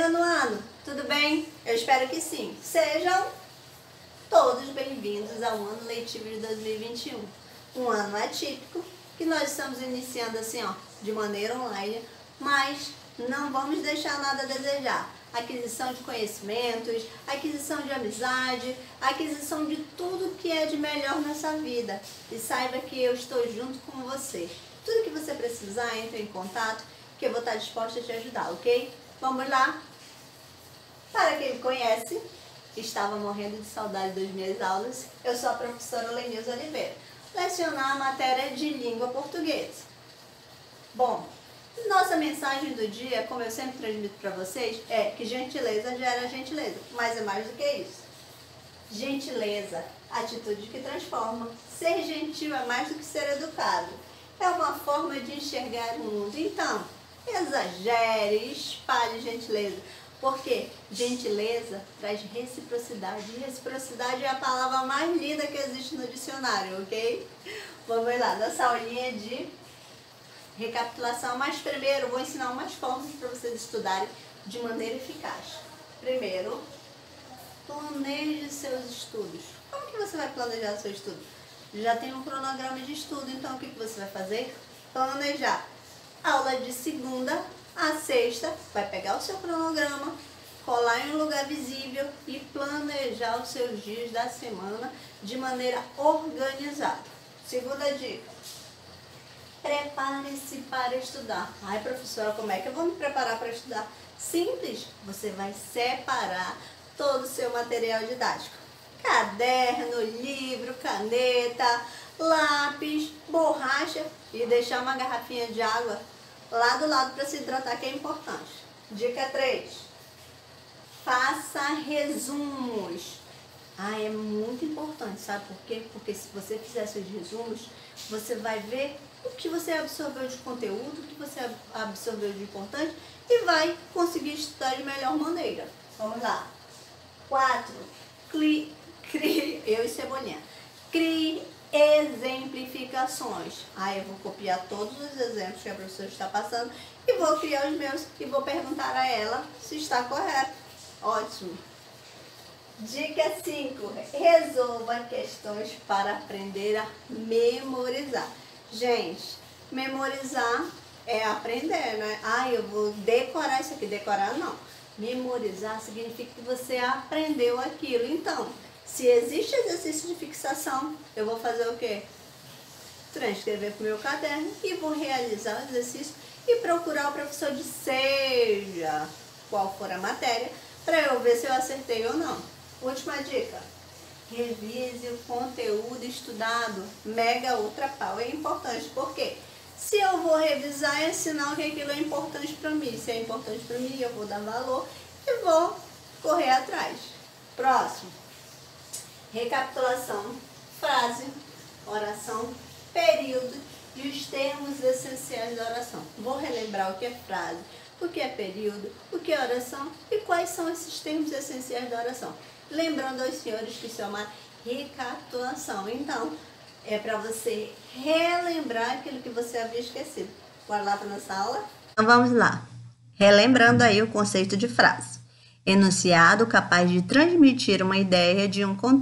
Começando o ano, tudo bem? Eu espero que sim. Sejam todos bem-vindos ao ano letivo de 2021. Um ano atípico que nós estamos iniciando assim, de maneira online, mas não vamos deixar nada a desejar. Aquisição de conhecimentos, aquisição de amizade, aquisição de tudo que é de melhor nessa vida. E saiba que eu estou junto com você. Tudo que você precisar, entre em contato, que eu vou estar disposta a te ajudar, ok? Vamos lá? Para quem me conhece, estava morrendo de saudade das minhas aulas. Eu sou a professora Lenilza Oliveira, lecionar a matéria de língua portuguesa. Bom, nossa mensagem do dia, como eu sempre transmito para vocês, é que gentileza gera gentileza, mas é mais do que isso. Gentileza, atitude que transforma. Ser gentil é mais do que ser educado. É uma forma de enxergar o mundo. Então, exagere, espalhe gentileza. Porque gentileza traz reciprocidade. E reciprocidade é a palavra mais linda que existe no dicionário, ok? Vamos lá, nossa aulinha de recapitulação. Mas primeiro, vou ensinar umas formas para vocês estudarem de maneira eficaz. Primeiro, planeje seus estudos. Como que você vai planejar seus estudos? Já tem um cronograma de estudo, então o que você vai fazer? Planejar. Aula de segunda a sexta, vai pegar o seu cronograma, colar em um lugar visível e planejar os seus dias da semana de maneira organizada. Segunda dica, prepare-se para estudar. Ai, professora, como é que eu vou me preparar para estudar? Simples, você vai separar todo o seu material didático. Caderno, livro, caneta, lápis, borracha e deixar uma garrafinha de água lá do lado para se hidratar, que é importante. Dica 3. Faça resumos. É muito importante, sabe por quê? Porque se você fizer seus resumos, você vai ver o que você absorveu de conteúdo, o que você absorveu de importante e vai conseguir estudar de melhor maneira. Vamos lá. 4. Eu e Cebolinha. Crie exemplificações. Eu vou copiar todos os exemplos que a professora está passando e vou criar os meus e vou perguntar a ela se está correto. Ótimo. Dica 5. Resolva questões para aprender a memorizar. Gente, memorizar é aprender, né? Eu vou decorar isso aqui. Decorar não. Memorizar significa que você aprendeu aquilo. Então, se existe exercício de fixação, eu vou fazer o quê? Transcrever para o meu caderno e vou realizar o exercício e procurar o professor de seja qual for a matéria, para eu ver se eu acertei ou não. Última dica. Revise o conteúdo estudado. Mega ultra pau. É importante, porque se eu vou revisar, é sinal que aquilo é importante para mim. Se é importante para mim, eu vou dar valor e vou correr atrás. Próximo. Recapitulação, frase, oração, período e os termos essenciais da oração. Vou relembrar o que é frase, o que é período, o que é oração e quais são esses termos essenciais da oração. Lembrando aos senhores que isso é uma recapitulação. Então, é para você relembrar aquilo que você havia esquecido. Bora lá para nossa aula? Então vamos lá. Relembrando aí o conceito de frase. Enunciado capaz de transmitir uma ideia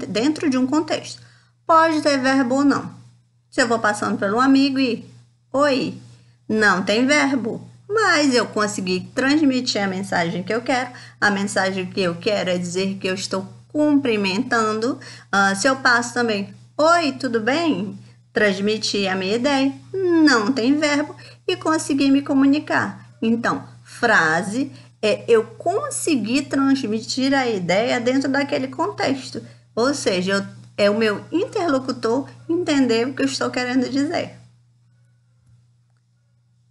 dentro de um contexto. Pode ter verbo ou não. Se eu vou passando pelo amigo e... Oi, não tem verbo, mas eu consegui transmitir a mensagem que eu quero. A mensagem que eu quero é dizer que eu estou cumprimentando. Se eu passo também... Oi, tudo bem? Transmitir a minha ideia. Não tem verbo e consegui me comunicar. Então, frase... eu conseguir transmitir a ideia dentro daquele contexto. Ou seja, é o meu interlocutor entender o que eu estou querendo dizer.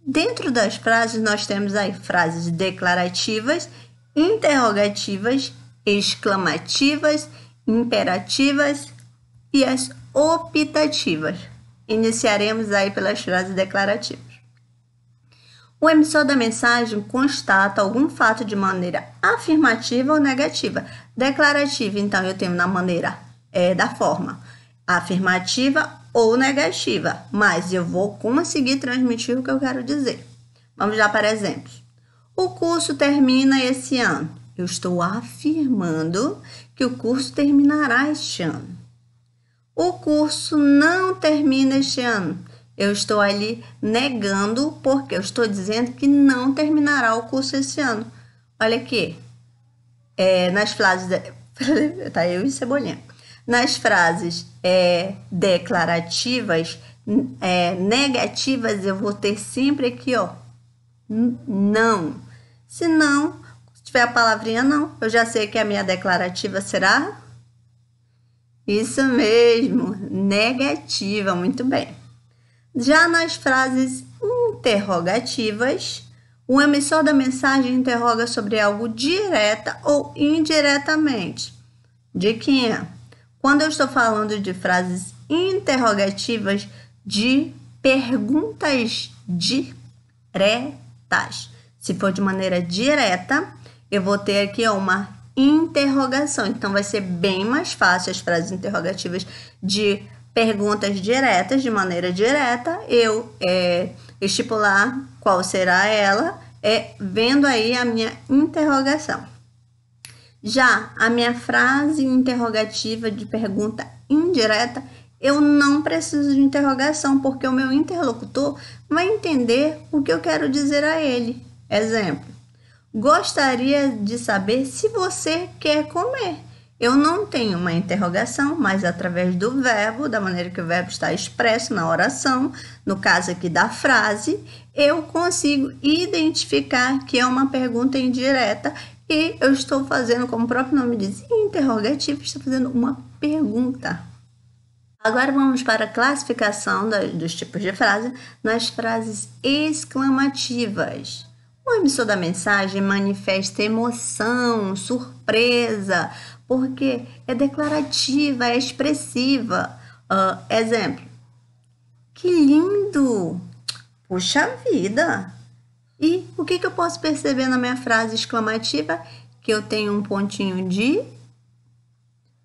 Dentro das frases, nós temos aí frases declarativas, interrogativas, exclamativas, imperativas e as optativas. Iniciaremos aí pelas frases declarativas. O emissor da mensagem constata algum fato de maneira afirmativa ou negativa. Declarativa, então, eu tenho na maneira da forma afirmativa ou negativa, mas eu vou conseguir transmitir o que eu quero dizer. Vamos lá para exemplos. O curso termina esse ano. Eu estou afirmando que o curso terminará este ano. O curso não termina este ano. Eu estou ali negando porque eu estou dizendo que não terminará o curso esse ano. Olha aqui, nas frases... tá eu e Cebolinha. Nas frases declarativas, negativas, eu vou ter sempre aqui, ó, não. Se não, se tiver a palavrinha não, eu já sei que a minha declarativa será... Isso mesmo, negativa, muito bem. Já nas frases interrogativas, o emissor da mensagem interroga sobre algo direta ou indiretamente. Diquinha: quando eu estou falando de frases interrogativas, de perguntas diretas. Se for de maneira direta, eu vou ter aqui uma interrogação. Então, vai ser bem mais fácil as frases interrogativas de perguntas diretas, de maneira direta, eu estipular qual será ela, vendo aí a minha interrogação. Já a minha frase interrogativa de pergunta indireta, eu não preciso de interrogação, porque o meu interlocutor vai entender o que eu quero dizer a ele. Exemplo: gostaria de saber se você quer comer. Eu não tenho uma interrogação, mas através do verbo, da maneira que o verbo está expresso na oração, no caso aqui da frase, eu consigo identificar que é uma pergunta indireta e eu estou fazendo, como o próprio nome diz, interrogativo, estou fazendo uma pergunta. Agora vamos para a classificação dos tipos de frase nas frases exclamativas. O emissor da mensagem manifesta emoção, surpresa, porque é declarativa, é expressiva. Exemplo: que lindo! Puxa vida! E o que eu posso perceber na minha frase exclamativa? Que eu tenho um pontinho de...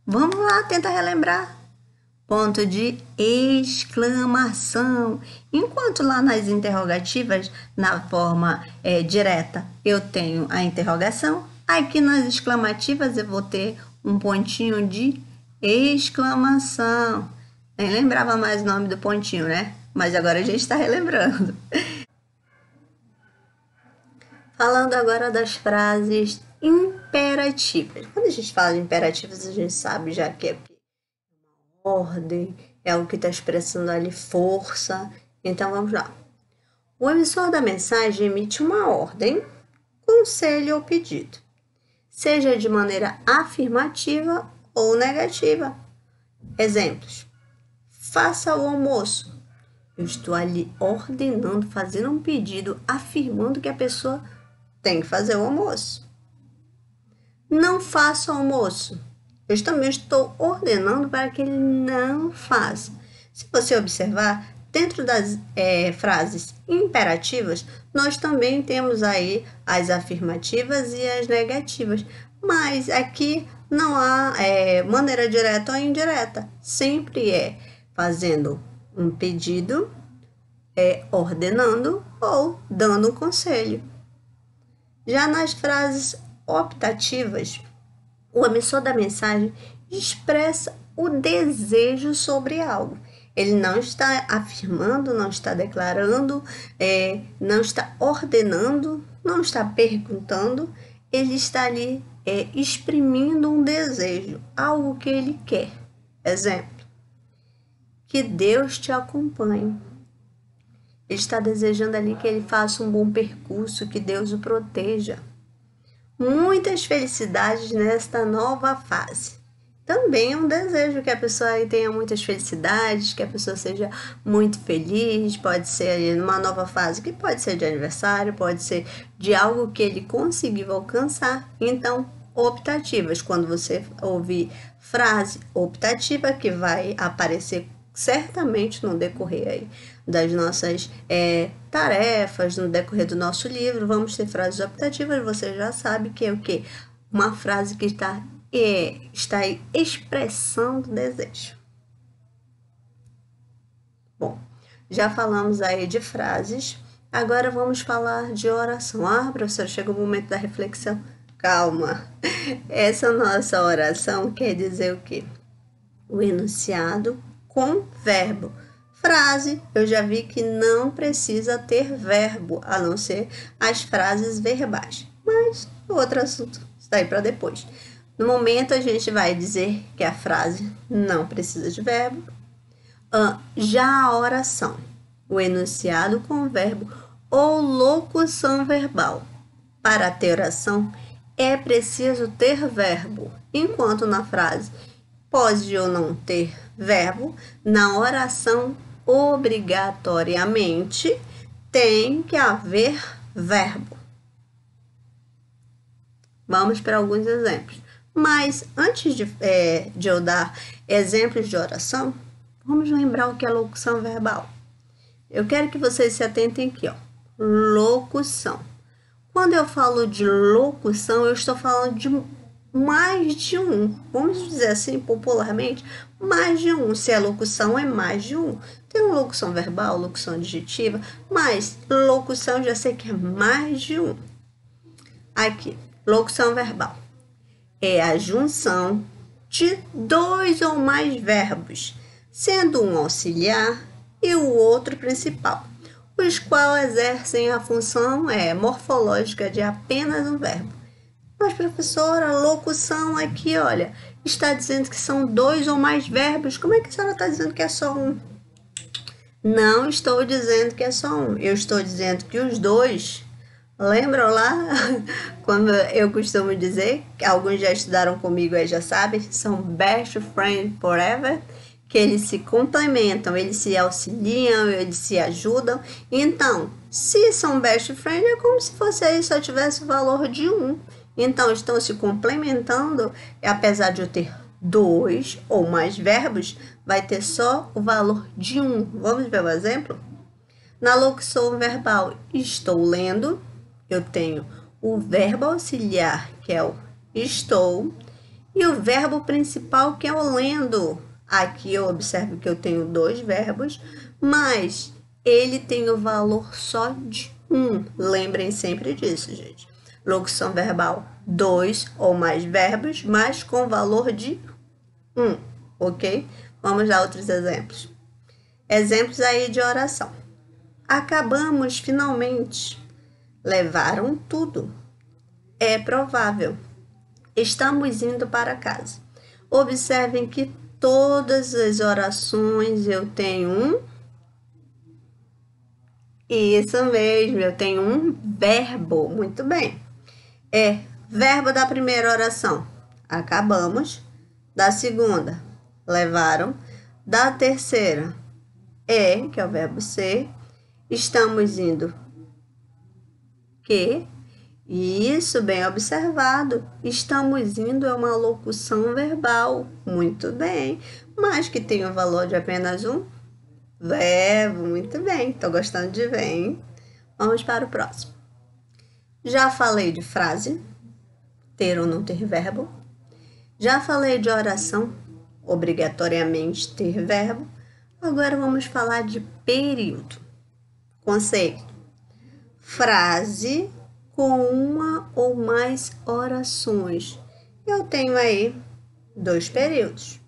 Vamos lá, tenta relembrar. Ponto de exclamação. Enquanto lá nas interrogativas, na forma direta, eu tenho a interrogação, aqui nas exclamativas eu vou ter um pontinho de exclamação. Nem lembrava mais o nome do pontinho, né? Mas agora a gente está relembrando. Falando agora das frases imperativas. Quando a gente fala de imperativas, a gente sabe já que é ordem, é algo que está expressando ali força. Então, vamos lá. O emissor da mensagem emite uma ordem, conselho ou pedido, seja de maneira afirmativa ou negativa. Exemplos: faça o almoço. Eu estou ali ordenando, fazendo um pedido, afirmando que a pessoa tem que fazer o almoço. Não faça o almoço. Eu também estou ordenando para que ele não faça. Se você observar, dentro das frases imperativas, nós também temos aí as afirmativas e as negativas. Mas aqui não há maneira direta ou indireta. Sempre é fazendo um pedido, ordenando ou dando um conselho. Já nas frases optativas, o emissor da mensagem expressa o desejo sobre algo. Ele não está afirmando, não está declarando, não está ordenando, não está perguntando. Ele está ali exprimindo um desejo, algo que ele quer. Exemplo: que Deus te acompanhe. Ele está desejando ali que ele faça um bom percurso, que Deus o proteja. Muitas felicidades nesta nova fase. Também é um desejo que a pessoa tenha muitas felicidades, que a pessoa seja muito feliz. Pode ser numa nova fase, que pode ser de aniversário, pode ser de algo que ele conseguiu alcançar. Então, optativas. Quando você ouvir frase optativa, que vai aparecer certamente no decorrer aí das nossas tarefas, no decorrer do nosso livro, vamos ter frases optativas. Você já sabe que é o quê? Uma frase que está aí expressando desejo. Bom, já falamos aí de frases Agora vamos falar de oração. Ah, professora, chegou o momento da reflexão. Calma. Essa nossa oração quer dizer o quê? O enunciado com verbo. Frase, eu já vi que não precisa ter verbo, a não ser as frases verbais. Mas outro assunto, está aí para depois. No momento, a gente vai dizer que a frase não precisa de verbo. Já a oração, o enunciado com verbo ou locução verbal. Para ter oração, é preciso ter verbo, enquanto na frase pode ou não ter verbo, na oração obrigatoriamente tem que haver verbo. Vamos para alguns exemplos. Mas antes de eu dar exemplos de oração, vamos lembrar o que é locução verbal. Eu quero que vocês se atentem aqui, ó. Locução. Quando eu falo de locução, eu estou falando de mais de um. Vamos dizer assim, popularmente, mais de um. Se é locução, é mais de um. Tem uma locução verbal, locução adjetiva, mas locução já sei que é mais de um. Aqui, locução verbal. É a junção de dois ou mais verbos, sendo um auxiliar e o outro principal, os quais exercem a função morfológica de apenas um verbo. Mas, professora, a locução aqui, olha, está dizendo que são dois ou mais verbos. Como é que a senhora está dizendo que é só um? Não estou dizendo que é só um. Eu estou dizendo que os dois, lembram lá? Quando eu costumo dizer, que alguns já estudaram comigo e já sabem, são best friends forever, que eles se complementam, eles se auxiliam, eles se ajudam. Então, se são best friends, é como se fosse aí só tivesse o valor de um. Então, estão se complementando, e apesar de eu ter dois ou mais verbos, vai ter só o valor de um. Vamos ver o exemplo? Na locução verbal, estou lendo, eu tenho o verbo auxiliar, que é o estou, e o verbo principal, que é o lendo. Aqui eu observo que eu tenho dois verbos, mas ele tem o valor só de um. Lembrem sempre disso, gente. Locução verbal, dois ou mais verbos, mas com valor de um, ok? Vamos dar outros exemplos. Exemplos aí de oração. Acabamos finalmente. Levaram tudo. É provável. Estamos indo para casa. Observem que todas as orações eu tenho um. Isso mesmo, eu tenho um verbo. Muito bem. Verbo da primeira oração. Acabamos. Da segunda, levaram. Da terceira, que é o verbo ser. Estamos indo. Que. Isso, bem observado. Estamos indo é uma locução verbal. Muito bem. Mas que tem o valor de apenas um verbo. Muito bem. Estou gostando de ver, hein? Vamos para o próximo. Já falei de frase, ter ou não ter verbo. Já falei de oração, obrigatoriamente ter verbo. Agora vamos falar de período. Conceito. Frase com uma ou mais orações. Eu tenho aí dois períodos.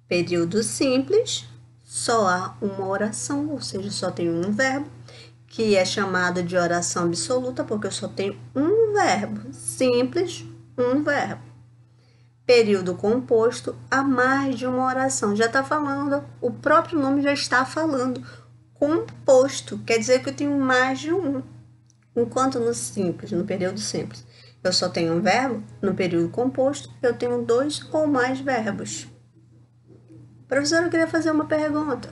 Período simples, só há uma oração, ou seja, só tem um verbo, que é chamado de oração absoluta, porque eu só tenho um verbo. Simples, um verbo. Período composto, há mais de uma oração. Já está falando, o próprio nome já está falando. Composto, quer dizer que eu tenho mais de um. Enquanto no simples, no período simples, eu só tenho um verbo, no período composto, eu tenho dois ou mais verbos. Professora, eu queria fazer uma pergunta.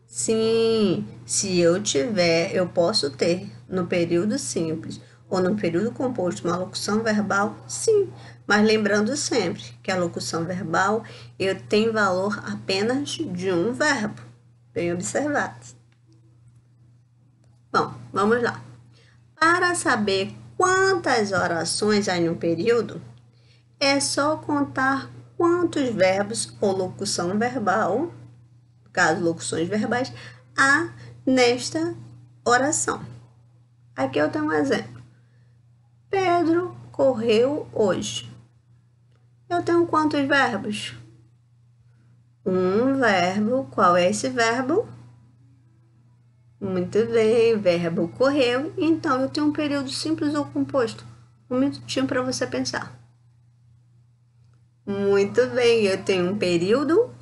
Sim, se eu tiver, eu posso ter no período simples ou no período composto uma locução verbal? Sim, mas lembrando sempre que a locução verbal eu tenho valor apenas de um verbo. Bem observado. Bom, vamos lá. Para saber quantas orações há em um período, é só contar quantos verbos ou locução verbal, no caso locuções verbais, há nesta oração. Aqui eu tenho um exemplo. Pedro correu hoje. Eu tenho quantos verbos? Um verbo. Qual é esse verbo? Muito bem, verbo correu. Então, eu tenho um período simples ou composto. Um minutinho para você pensar. Muito bem, eu tenho um período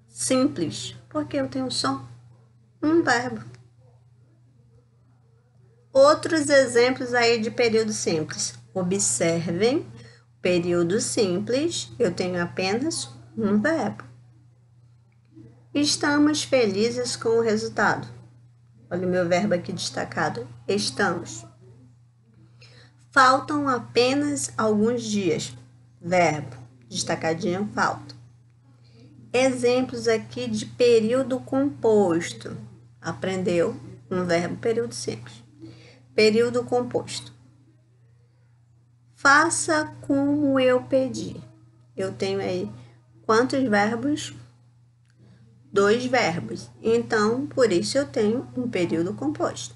simples, porque eu tenho só um verbo. Outros exemplos aí de período simples. Observem, período simples, eu tenho apenas um verbo. Estamos felizes com o resultado. Olha o meu verbo aqui destacado. Estamos. Faltam apenas alguns dias. Verbo, destacadinho, falta. Exemplos aqui de período composto. Aprendeu um verbo, período simples. Período composto. Faça como eu pedi. Eu tenho aí quantos verbos? 2 verbos. Então, por isso eu tenho um período composto.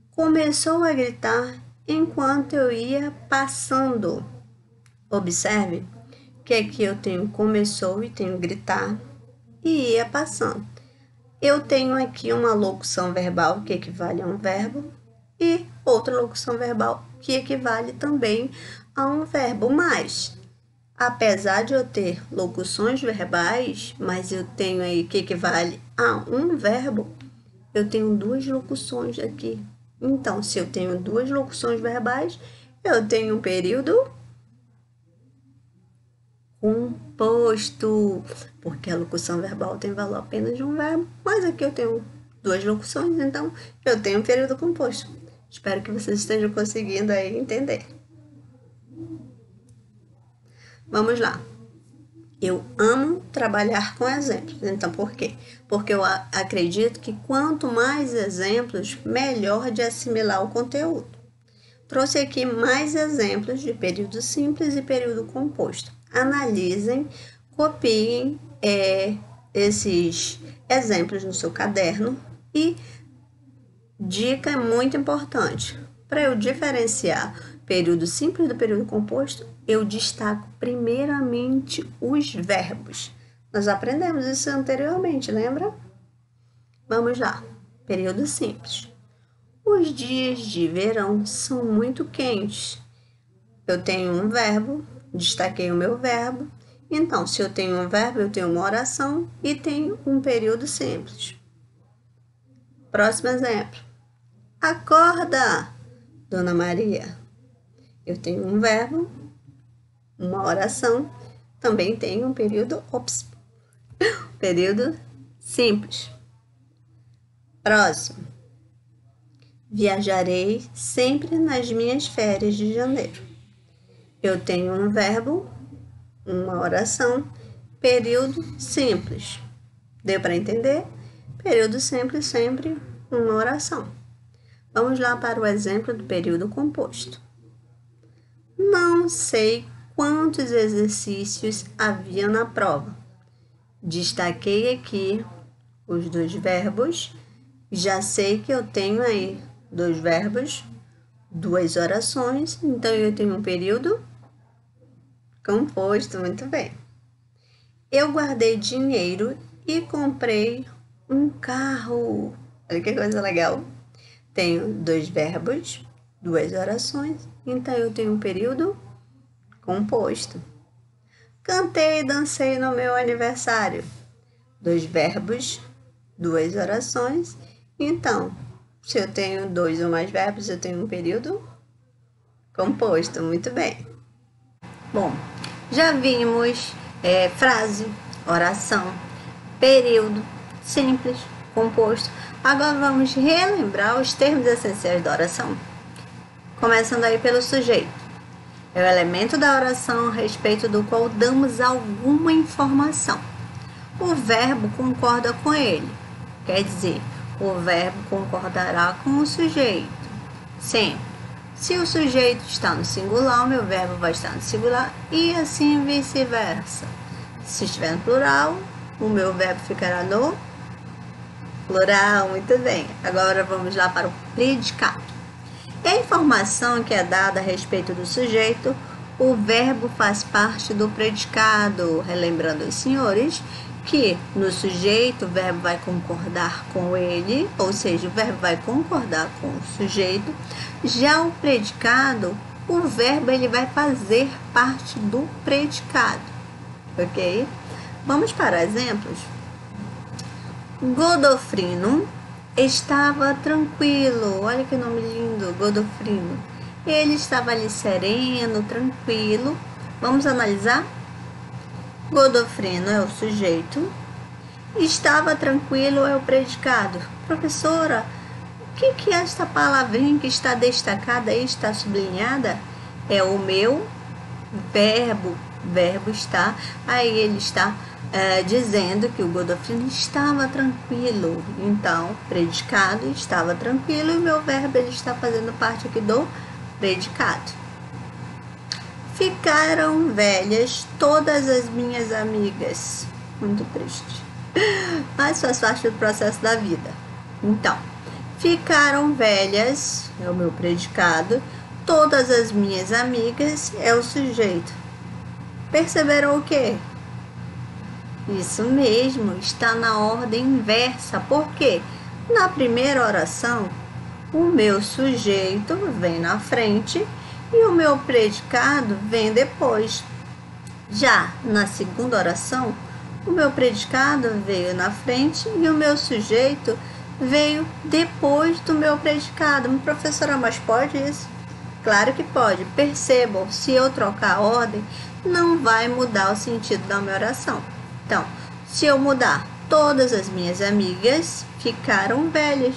Começou a gritar enquanto eu ia passando. Observe que aqui eu tenho começou e tenho gritar e ia passando. Eu tenho aqui uma locução verbal que equivale a um verbo e outra locução verbal que equivale também a um verbo mais. Apesar de eu ter locuções verbais, mas eu tenho aí que equivale a um verbo, eu tenho 2 locuções aqui. Então, se eu tenho 2 locuções verbais, eu tenho um período composto, porque a locução verbal tem valor apenas de um verbo, mas aqui eu tenho 2 locuções, então eu tenho um período composto. Espero que vocês estejam conseguindo aí entender. Vamos lá. Eu amo trabalhar com exemplos. Então, por quê? Porque eu acredito que quanto mais exemplos, melhor de assimilar o conteúdo. Trouxe aqui mais exemplos de período simples e período composto. Analisem, copiem esses exemplos no seu caderno e dica muito importante. Para eu diferenciar período simples do período composto, eu destaco primeiramente os verbos. Nós aprendemos isso anteriormente, lembra? Vamos lá. Período simples. Os dias de verão são muito quentes. Eu tenho um verbo, destaquei o meu verbo. Então, se eu tenho um verbo, eu tenho uma oração e tenho um período simples. Próximo exemplo. Acorda, Dona Maria. Eu tenho um verbo, uma oração, também tenho um período, período simples. Próximo. Viajarei sempre nas minhas férias de janeiro. Eu tenho um verbo, uma oração, período simples. Deu para entender? Período simples, sempre uma oração. Vamos lá para o exemplo do período composto. Não sei quantos exercícios havia na prova. Destaquei aqui os 2 verbos. Já sei que eu tenho aí 2 verbos, 2 orações. Então, eu tenho um período composto. Muito bem. Eu guardei dinheiro e comprei um carro. Olha que coisa legal. Tenho 2 verbos, 2 orações, então eu tenho um período composto. Cantei e dancei no meu aniversário. 2 verbos, 2 orações. Então, se eu tenho 2 ou mais verbos, eu tenho um período composto. Muito bem. Bom, já vimos frase, oração, período, simples, composto. Agora vamos relembrar os termos essenciais da oração. Começando aí pelo sujeito. É o elemento da oração a respeito do qual damos alguma informação. O verbo concorda com ele. Quer dizer, o verbo concordará com o sujeito. Sempre. Se o sujeito está no singular, o meu verbo vai estar no singular e assim vice-versa. Se estiver no plural, o meu verbo ficará no Plural, muito bem. Agora vamos lá para o predicado. É a informação que é dada a respeito do sujeito, o verbo faz parte do predicado. Relembrando os senhores que no sujeito o verbo vai concordar com ele, ou seja, o verbo vai concordar com o sujeito. Já o predicado, o verbo ele vai fazer parte do predicado, ok? Vamos para exemplos. Godofrino estava tranquilo. Olha que nome lindo, Godofrino. Ele estava ali sereno, tranquilo. Vamos analisar? Godofrino é o sujeito. Estava tranquilo é o predicado. Professora, o que é esta palavrinha que está destacada aí, está sublinhada? É o meu verbo. Verbo está. Aí ele está dizendo que o Godofrino estava tranquilo. Então, predicado estava tranquilo e o meu verbo ele está fazendo parte aqui do predicado. Ficaram velhas todas as minhas amigas. Muito triste. Mas faz parte do processo da vida. Então, ficaram velhas é o meu predicado. Todas as minhas amigas é o sujeito. Perceberam o quê? Isso mesmo, está na ordem inversa. Por quê? Na primeira oração, o meu sujeito vem na frente e o meu predicado vem depois. Já na segunda oração, o meu predicado veio na frente e o meu sujeito veio depois do meu predicado. Professora, mas pode isso? Claro que pode. Percebam, se eu trocar a ordem, não vai mudar o sentido da minha oração. Então, se eu mudar, todas as minhas amigas ficaram velhas.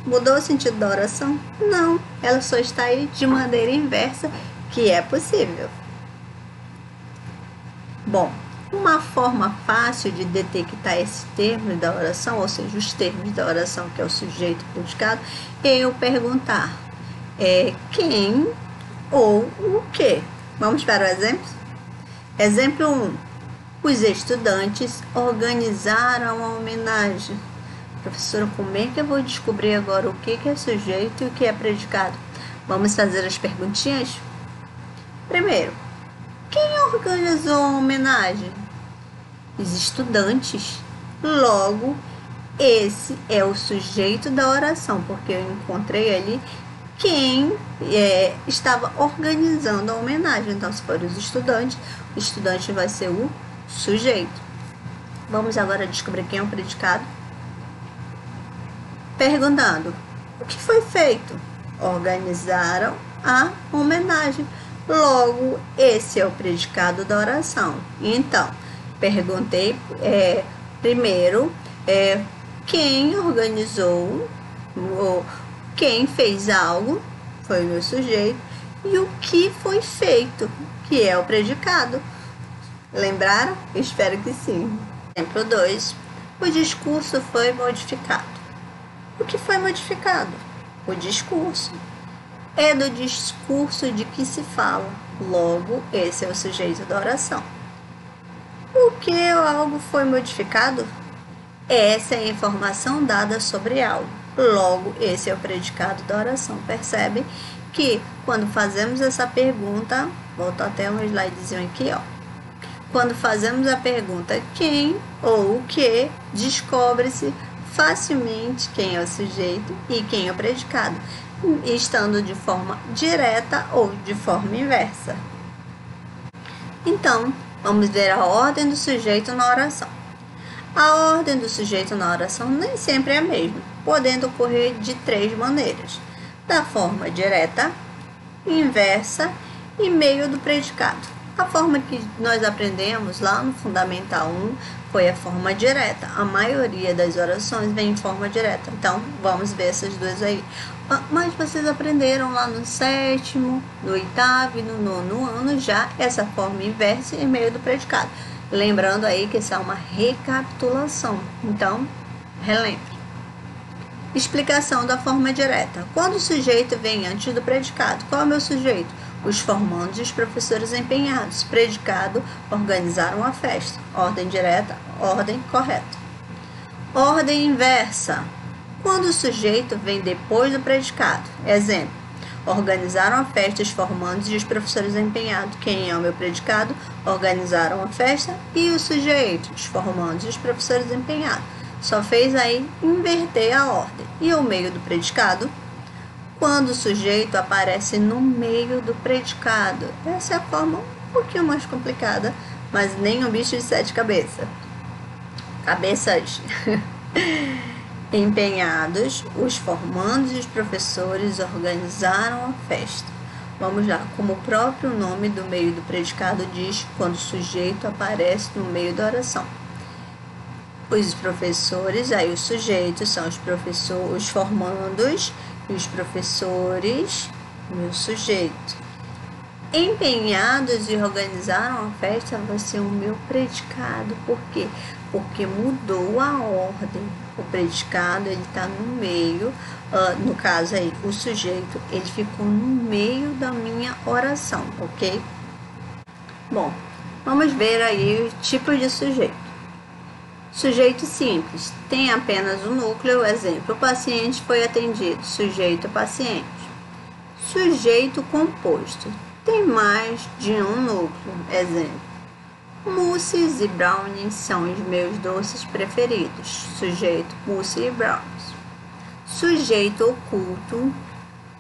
Mudou o sentido da oração? Não, ela só está aí de maneira inversa, que é possível. Bom, uma forma fácil de detectar esse termo da oração, ou seja, os termos da oração, que é o sujeito predicado, é eu perguntar quem ou o que. Vamos para o exemplo? Exemplo 1. Os estudantes organizaram a homenagem. Professora, como é que eu vou descobrir agora o que é sujeito e o que é predicado? Vamos fazer as perguntinhas? Primeiro, quem organizou a homenagem? Os estudantes. Logo, esse é o sujeito da oração, porque eu encontrei ali quem estava organizando a homenagem. Então, se for os estudantes, o estudante vai ser o sujeito. Vamos agora descobrir quem é o predicado. Perguntando, o que foi feito? Organizaram a homenagem. Logo, esse é o predicado da oração. Então, perguntei primeiro quem organizou, ou quem fez algo, foi o meu sujeito, e o que foi feito, que é o predicado. Lembraram? Espero que sim. Exemplo 2. O discurso foi modificado. O que foi modificado? O discurso. É do discurso de que se fala. Logo, esse é o sujeito da oração. O que ou algo foi modificado? Essa é a informação dada sobre algo. Logo, esse é o predicado da oração. Percebe que quando fazemos essa pergunta, volto até um slidezinho aqui, ó. Quando fazemos a pergunta quem ou o que, descobre-se facilmente quem é o sujeito e quem é o predicado, estando de forma direta ou de forma inversa. Então, vamos ver a ordem do sujeito na oração. A ordem do sujeito na oração nem sempre é a mesma, podendo ocorrer de 3 maneiras: da forma direta, inversa e meio do predicado. A forma que nós aprendemos lá no Fundamental 1 foi a forma direta. A maioria das orações vem em forma direta. Então, vamos ver essas duas aí. Mas vocês aprenderam lá no 7º, no 8º e no 9º ano já essa forma inversa e meio do predicado. Lembrando aí que isso é uma recapitulação. Então, relembre. Explicação da forma direta. Quando o sujeito vem antes do predicado, qual é o meu sujeito? Os formandos e os professores empenhados. Predicado, organizaram a festa. Ordem direta, ordem correta. Ordem inversa. Quando o sujeito vem depois do predicado. Exemplo. Organizaram a festa os formandos e os professores empenhados. Quem é o meu predicado? Organizaram a festa e o sujeito, os formandos e os professores empenhados. Só fez aí inverter a ordem. E o meio do predicado? Quando o sujeito aparece no meio do predicado. Essa é a forma um pouquinho mais complicada, mas nem um bicho de 7 cabeças. Cabeças. Empenhados, os formandos e os professores organizaram a festa. Vamos lá, como o próprio nome do meio do predicado diz, quando o sujeito aparece no meio da oração. Os professores, aí os sujeitos são os professores, os formandos e os professores e o sujeito. Empenhados e organizaram a festa vai ser o meu predicado. Por quê? Porque mudou a ordem. O predicado, ele está no meio, no caso aí, o sujeito, ele ficou no meio da minha oração, ok? Bom, vamos ver aí os tipos de sujeito. Sujeito simples, tem apenas um núcleo, exemplo, o paciente foi atendido, sujeito paciente. Sujeito composto, tem mais de um núcleo, exemplo. Mousses e brownies são os meus doces preferidos. Sujeito, mousse e brownies. Sujeito oculto,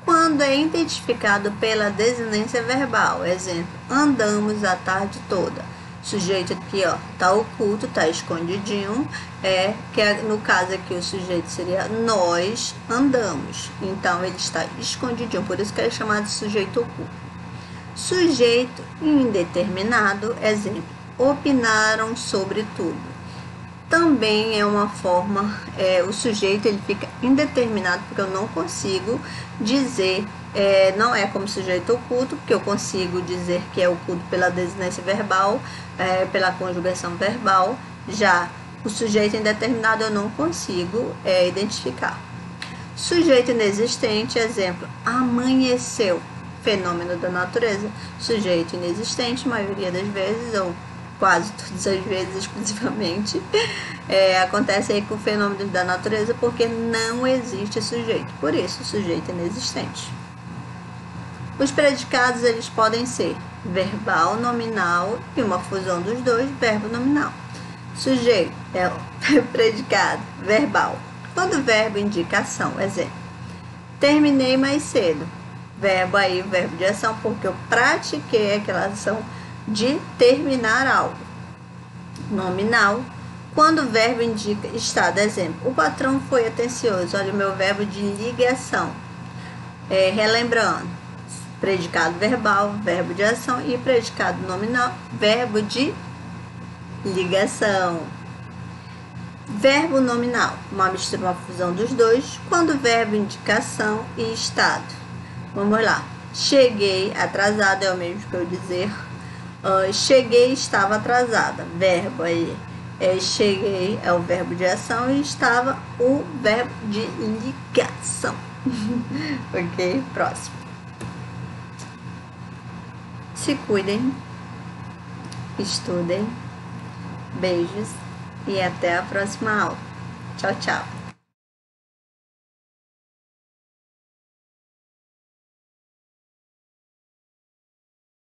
quando é identificado pela desinência verbal. Exemplo, andamos a tarde toda. Sujeito aqui, ó, tá oculto, tá escondidinho. No caso aqui o sujeito seria nós andamos. Então ele está escondidinho, por isso que é chamado de sujeito oculto. Sujeito indeterminado, exemplo. Opinaram sobre tudo. Também é uma forma, o sujeito ele fica indeterminado, porque eu não consigo dizer, não é como sujeito oculto, porque eu consigo dizer que é oculto pela desinência verbal, pela conjugação verbal. Já o sujeito indeterminado eu não consigo identificar. Sujeito inexistente, exemplo, amanheceu, fenômeno da natureza. Sujeito inexistente, maioria das vezes, ou quase todas as vezes, exclusivamente, acontece aí com o fenômeno da natureza, porque não existe sujeito, por isso, sujeito inexistente. Os predicados, eles podem ser verbal, nominal e uma fusão dos dois, verbo nominal. Sujeito é o predicado verbal, quando o verbo indica ação, exemplo, terminei mais cedo, verbo aí, verbo de ação, porque eu pratiquei aquela ação de terminar algo. Nominal, quando o verbo indica estado, exemplo, o patrão foi atencioso, olha o meu verbo de ligação. Relembrando, predicado verbal, verbo de ação, e predicado nominal, verbo de ligação. Verbo nominal, uma mistura, uma fusão dos dois, quando o verbo indicação e estado. Vamos lá, cheguei atrasado é o mesmo que eu dizer cheguei, estava atrasada. Verbo aí, cheguei é o verbo de ação e estava o verbo de ligação. Ok? Próximo. Se cuidem, estudem, beijos e até a próxima aula. Tchau, tchau.